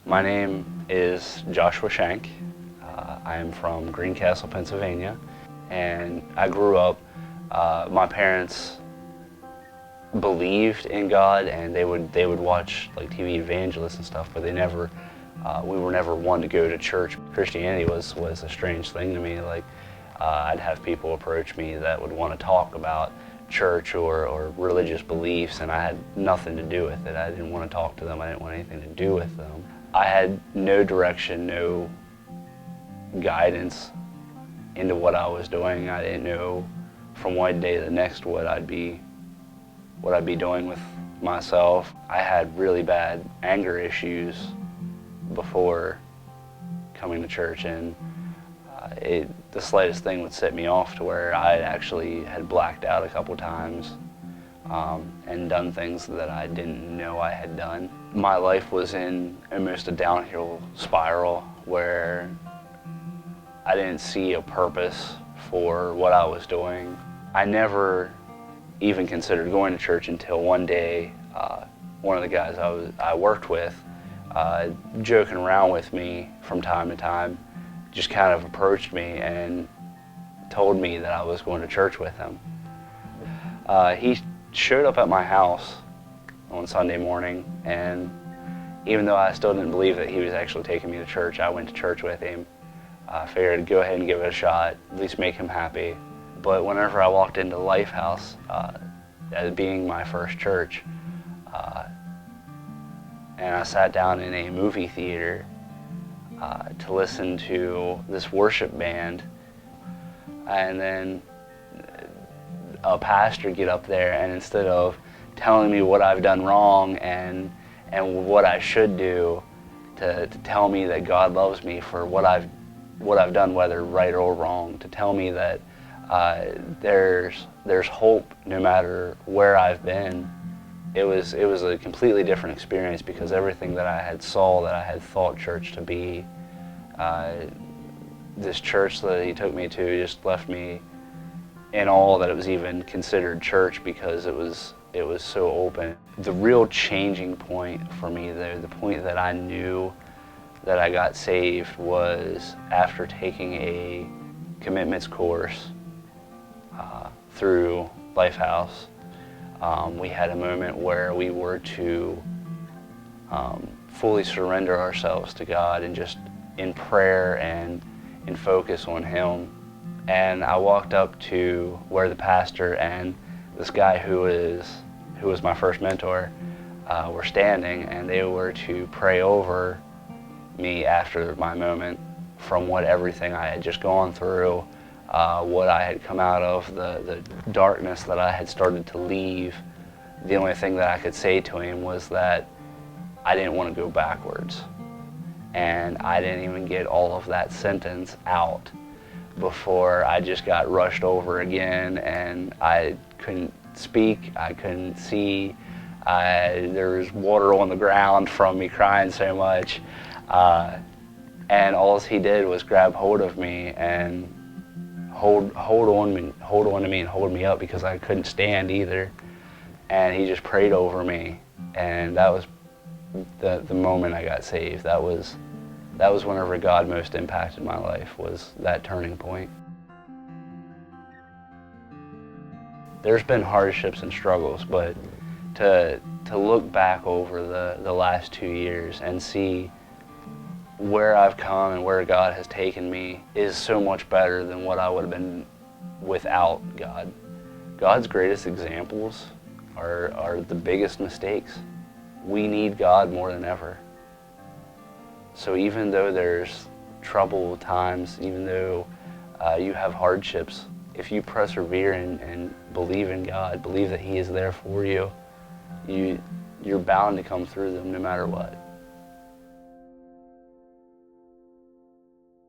My name is Joshua Shank. I am from Greencastle, Pennsylvania, and I grew up, my parents believed in God, and they would watch like TV evangelists and stuff, but we were never one to go to church. Christianity was a strange thing to me. Like, I'd have people approach me that would want to talk about church or religious beliefs, and I had nothing to do with it. I didn't want to talk to them. I didn't want anything to do with them. I had no direction, no guidance into what I was doing. I didn't know from one day to the next what I'd be doing with myself. I had really bad anger issues before coming to church, and the slightest thing would set me off to where I actually had blacked out a couple times and done things that I didn't know I had done. My life was in almost a downhill spiral where I didn't see a purpose for what I was doing. I never even considered going to church until one day one of the guys I worked with, joking around with me from time to time, just kind of approached me and told me that I was going to church with him. He showed up at my house on Sunday morning, and even though I still didn't believe that he was actually taking me to church, I went to church with him. I figured I'd go ahead and give it a shot, at least make him happy. But whenever I walked into Lifehouse, as being my first church, and I sat down in a movie theater to listen to this worship band, and then a pastor get up there, and instead of telling me what I've done wrong and what I should do, to tell me that God loves me for what I've done, whether right or wrong, to tell me that there's hope no matter where I've been. It was a completely different experience, because everything that I had thought church to be, this church that he took me to just left me in awe that it was even considered church, because it was so open. The real changing point for me, though, the point that I knew that I got saved, was after taking a commitments course through Lifehouse. We had a moment where we were to fully surrender ourselves to God, and just in prayer and in focus on Him. And I walked up to where the pastor and this guy who was my first mentor were standing, and they were to pray over me after my moment, from everything I had just gone through, what I had come out of, the darkness that I had started to leave. The only thing that I could say to him was that I didn't want to go backwards. And I didn't even get all of that sentence out before I just got rushed over again, and I couldn't speak, I couldn't see, there was water on the ground from me crying so much. And all he did was grab hold of me and hold on to me and hold me up, because I couldn't stand either. And he just prayed over me, and that was the moment I got saved. That was whenever God most impacted my life, was that turning point. There's been hardships and struggles, but to look back over the last 2 years and see where I've come and where God has taken me is so much better than what I would have been without God. God's greatest examples are the biggest mistakes. We need God more than ever. So even though there's troubled times, even though you have hardships, if you persevere and believe in God, believe that He is there for you, you're bound to come through them no matter what.